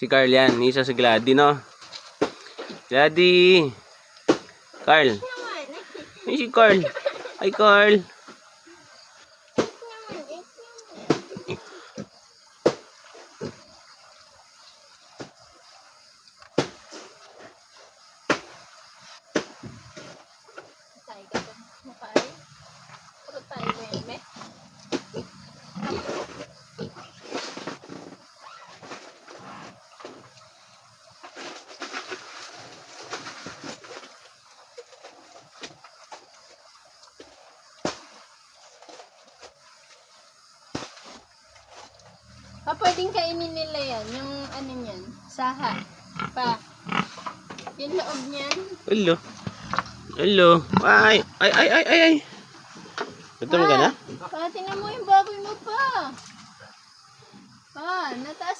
Si Carl yan. Isa si Gladdy, no? Gladdy! Carl! Ay, si Carl! Ay, Carl! Pwedeng kainin nila yan. Yung ano niyan. Saha. Pa. Yung loob niyan. Hello. Hello. Ay, ay, ay, ay, ay, ay. Ito mo ka na? Pa, tingnan mo yung baboy mo pa. Pa, nataas